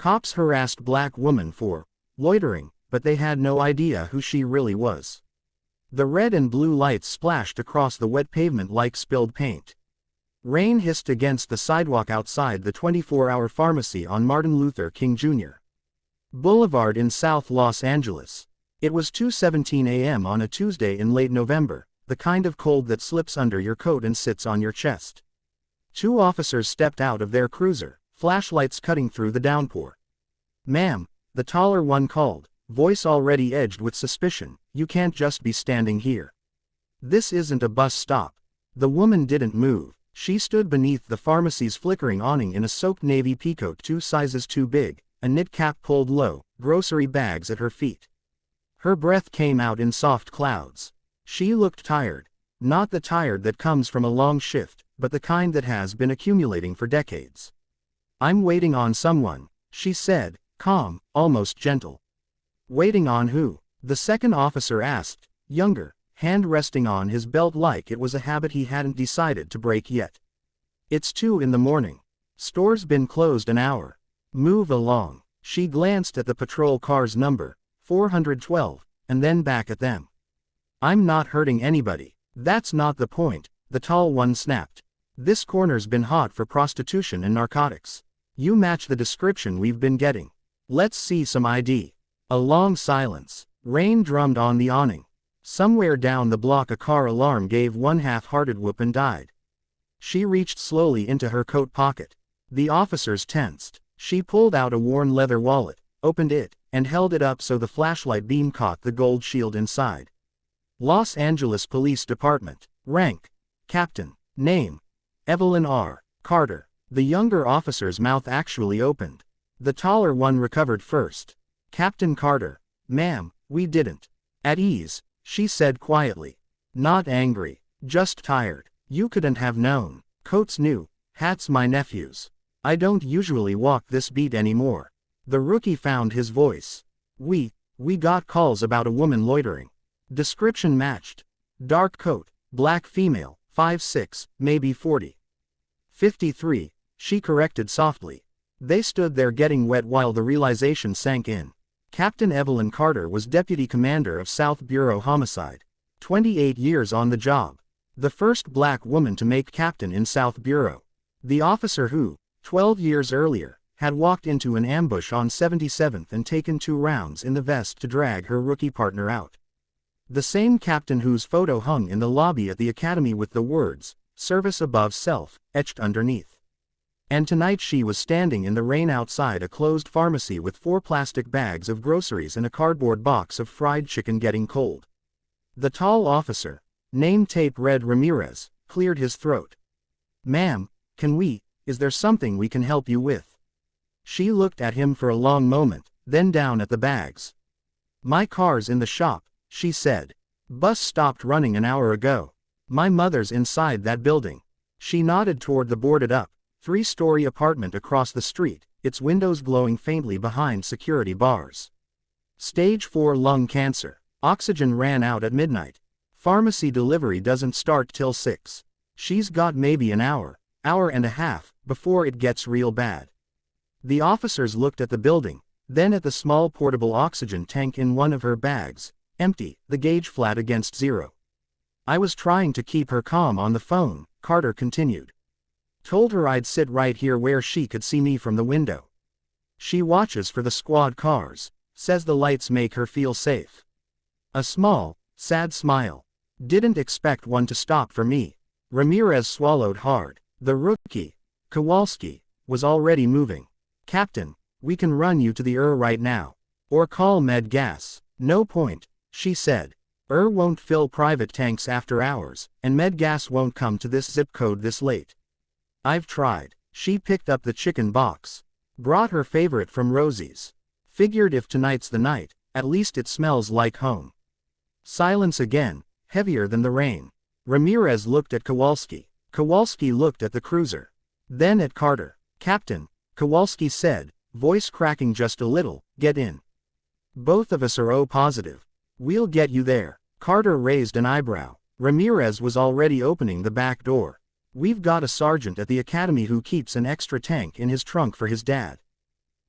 Cops harassed black woman for loitering, but they had no idea who she really was. The red and blue lights splashed across the wet pavement like spilled paint. Rain hissed against the sidewalk outside the 24-hour pharmacy on Martin Luther King Jr. Boulevard in South Los Angeles. It was 2:17 a.m. on a Tuesday in late November, the kind of cold that slips under your coat and sits on your chest. Two officers stepped out of their cruiser, flashlights cutting through the downpour. "Ma'am," the taller one called, voice already edged with suspicion, "you can't just be standing here. This isn't a bus stop." The woman didn't move. She stood beneath the pharmacy's flickering awning in a soaked navy peacoat 2 sizes too big, a knit cap pulled low, grocery bags at her feet. Her breath came out in soft clouds. She looked tired. Not the tired that comes from a long shift, but the kind that has been accumulating for decades. "I'm waiting on someone," she said, calm, almost gentle. "Waiting on who?" the second officer asked, younger, hand resting on his belt like it was a habit he hadn't decided to break yet. "It's 2 in the morning. Store's been closed an hour. Move along." She glanced at the patrol car's number, 412, and then back at them. "I'm not hurting anybody." "That's not the point," the tall one snapped. "This corner's been hot for prostitution and narcotics. You match the description we've been getting. Let's see some ID." A long silence. Rain drummed on the awning. Somewhere down the block a car alarm gave one half-hearted whoop and died. She reached slowly into her coat pocket. The officers tensed. She pulled out a worn leather wallet, opened it, and held it up so the flashlight beam caught the gold shield inside. Los Angeles Police Department. Rank: Captain. Name: Evelyn R. Carter. The younger officer's mouth actually opened. The taller one recovered first. "Captain Carter." "Ma'am, we didn't." "At ease," she said quietly. "Not angry. Just tired. You couldn't have known. Coat's new, hat's my nephew's. I don't usually walk this beat anymore." The rookie found his voice. We got calls about a woman loitering. Description matched. Dark coat, black female, 5'6", maybe 40. 53, she corrected softly. They stood there getting wet while the realization sank in. Captain Evelyn Carter was Deputy Commander of South Bureau Homicide. 28 years on the job. The first black woman to make captain in South Bureau. The officer who, 12 years earlier, had walked into an ambush on 77th and taken 2 rounds in the vest to drag her rookie partner out. The same captain whose photo hung in the lobby at the academy with the words, "Service above self," etched underneath. And tonight she was standing in the rain outside a closed pharmacy with 4 plastic bags of groceries and a cardboard box of fried chicken getting cold. The tall officer, name tape read Ramirez, cleared his throat. "Ma'am, is there something we can help you with?" She looked at him for a long moment, then down at the bags. "My car's in the shop," she said. "Bus stopped running an hour ago. My mother's inside that building." She nodded toward the boarded-up, 3-story apartment across the street, its windows glowing faintly behind security bars. "Stage 4 lung cancer. Oxygen ran out at midnight. Pharmacy delivery doesn't start till 6. She's got maybe an hour and a half, before it gets real bad." The officers looked at the building, then at the small portable oxygen tank in one of her bags, empty, the gauge flat against 0. "I was trying to keep her calm on the phone," Carter continued. "Told her I'd sit right here where she could see me from the window. She watches for the squad cars, says the lights make her feel safe." A small, sad smile. "Didn't expect one to stop for me." Ramirez swallowed hard. The rookie, Kowalski, was already moving. "Captain, we can run you to the right now. Or call med gas." "No point," she said. Won't fill private tanks after hours, and med gas won't come to this zip code this late." "I've tried." She picked up the chicken box. Brought her favorite from Rosie's. "Figured if tonight's the night, at least it smells like home." Silence again, heavier than the rain. Ramirez looked at Kowalski. Kowalski looked at the cruiser. Then at Carter. "Captain," Kowalski said, voice cracking just a little, "get in. Both of us are O positive. We'll get you there." Carter raised an eyebrow. Ramirez was already opening the back door. "We've got a sergeant at the academy who keeps an extra tank in his trunk for his dad.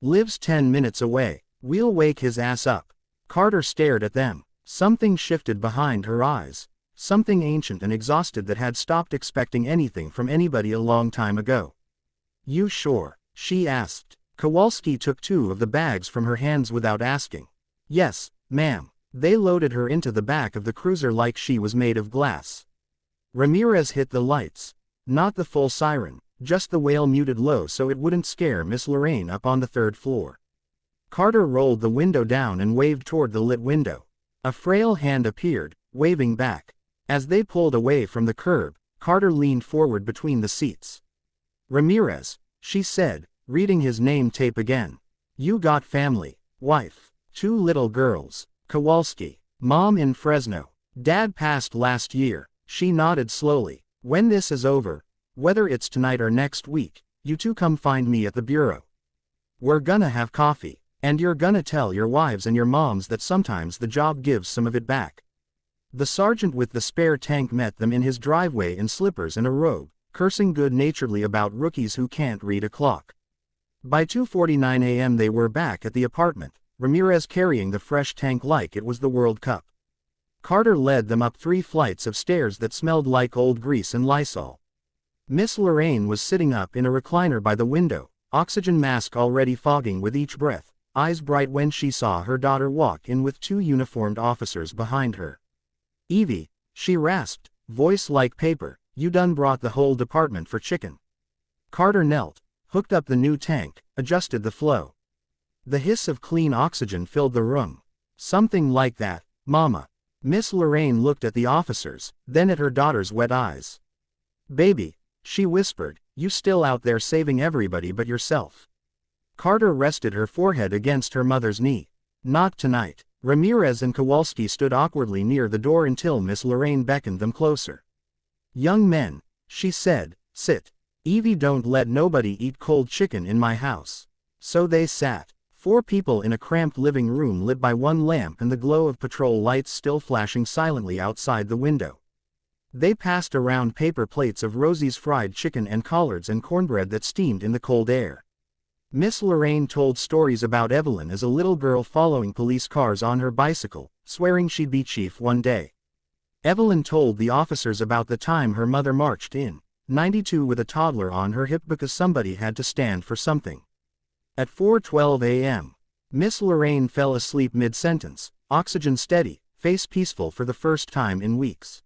Lives 10 minutes away. We'll wake his ass up. Carter stared at them. Something shifted behind her eyes. Something ancient and exhausted that had stopped expecting anything from anybody a long time ago. You sure? She asked. Kowalski took 2 of the bags from her hands without asking. Yes, ma'am. They loaded her into the back of the cruiser like she was made of glass. Ramirez hit the lights. Not the full siren, just the wail muted low so it wouldn't scare Miss Lorraine up on the 3rd floor. Carter rolled the window down and waved toward the lit window. A frail hand appeared, waving back. As they pulled away from the curb, Carter leaned forward between the seats. Ramirez, she said, reading his name tape again. You got family, wife, 2 little girls. Kowalski, mom in Fresno. Dad passed last year. She nodded slowly. When this is over, whether it's tonight or next week, you 2 come find me at the bureau. We're gonna have coffee, and you're gonna tell your wives and your moms that sometimes the job gives some of it back. The sergeant with the spare tank met them in his driveway in slippers and a robe, cursing good-naturedly about rookies who can't read a clock. By 2:49 a.m. they were back at the apartment, Ramirez carrying the fresh tank like it was the World Cup. Carter led them up 3 flights of stairs that smelled like old grease and Lysol. Miss Lorraine was sitting up in a recliner by the window, oxygen mask already fogging with each breath, eyes bright when she saw her daughter walk in with 2 uniformed officers behind her. Evie, she rasped, voice like paper, you done brought the whole department for chicken. Carter knelt, hooked up the new tank, adjusted the flow. The hiss of clean oxygen filled the room. Something like that, Mama. Miss Lorraine looked at the officers, then at her daughter's wet eyes. Baby, she whispered, you still out there saving everybody but yourself. Carter rested her forehead against her mother's knee. Not tonight. Ramirez and Kowalski stood awkwardly near the door until Miss Lorraine beckoned them closer. Young men, she said, sit. Evie, don't let nobody eat cold chicken in my house. So they sat. 4 people in a cramped living room lit by 1 lamp and the glow of patrol lights still flashing silently outside the window. They passed around paper plates of Rosie's fried chicken and collards and cornbread that steamed in the cold air. Miss Lorraine told stories about Evelyn as a little girl following police cars on her bicycle, swearing she'd be chief one day. Evelyn told the officers about the time her mother marched in '92 with a toddler on her hip because somebody had to stand for something. At 4:12 a.m., Miss Lorraine fell asleep mid-sentence, oxygen steady, face peaceful for the first time in weeks.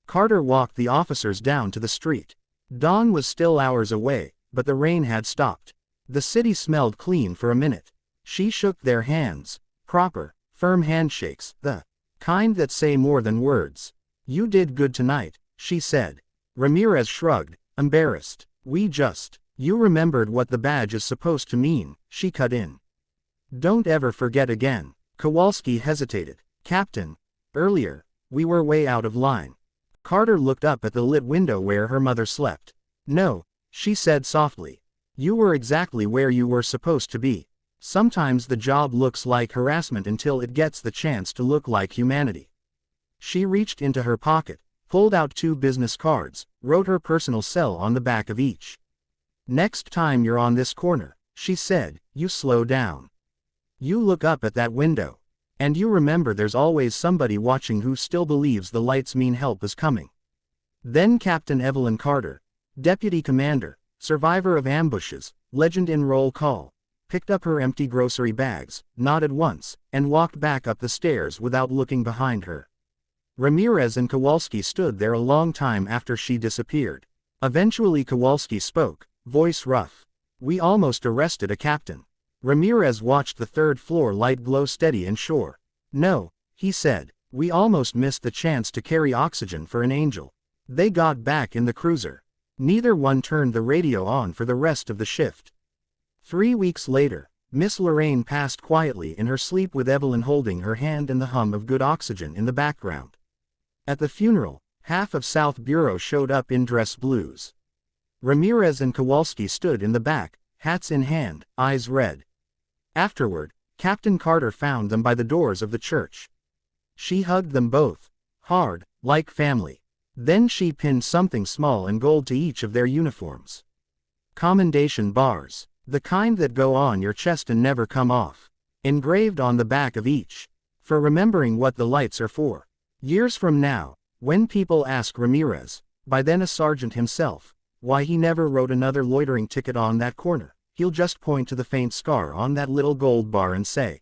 Carter walked the officers down to the street. Dawn was still hours away, but the rain had stopped. The city smelled clean for a minute. She shook their hands, proper, firm handshakes, the kind that say more than words. You did good tonight, she said. Ramirez shrugged, embarrassed. You remembered what the badge is supposed to mean, she cut in. Don't ever forget again. Kowalski hesitated. Captain, earlier, we were way out of line. Carter looked up at the lit window where her mother slept. No, she said softly. You were exactly where you were supposed to be. Sometimes the job looks like harassment until it gets the chance to look like humanity. She reached into her pocket, pulled out 2 business cards, wrote her personal cell on the back of each. Next time you're on this corner, she said, you slow down. You look up at that window. And you remember there's always somebody watching who still believes the lights mean help is coming. Then Captain Evelyn Carter, Deputy Commander, survivor of ambushes, legend in roll call, picked up her empty grocery bags, nodded once, and walked back up the stairs without looking behind her. Ramirez and Kowalski stood there a long time after she disappeared. Eventually Kowalski spoke, voice rough. We almost arrested a captain. Ramirez watched the 3rd floor light glow steady and sure. No, he said, we almost missed the chance to carry oxygen for an angel. They got back in the cruiser. Neither one turned the radio on for the rest of the shift. 3 weeks later, Miss Lorraine passed quietly in her sleep with Evelyn holding her hand and the hum of good oxygen in the background. At the funeral, half of South Bureau showed up in dress blues. Ramirez and Kowalski stood in the back, hats in hand, eyes red. Afterward, Captain Carter found them by the doors of the church. She hugged them both, hard, like family. Then she pinned something small in gold to each of their uniforms. Commendation bars. The kind that go on your chest and never come off. Engraved on the back of each. For remembering what the lights are for. Years from now, when people ask Ramirez, by then a sergeant himself, why he never wrote another loitering ticket on that corner, he'll just point to the faint scar on that little gold bar and say,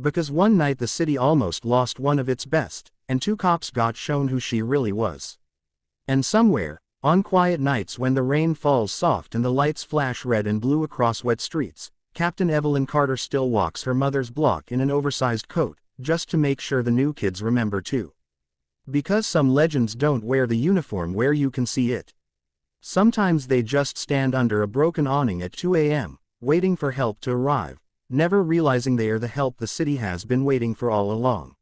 because one night the city almost lost one of its best, and 2 cops got shown who she really was. And somewhere, on quiet nights when the rain falls soft and the lights flash red and blue across wet streets, Captain Evelyn Carter still walks her mother's block in an oversized coat, just to make sure the new kids remember too. Because some legends don't wear the uniform where you can see it. Sometimes they just stand under a broken awning at 2 a.m., waiting for help to arrive, never realizing they are the help the city has been waiting for all along.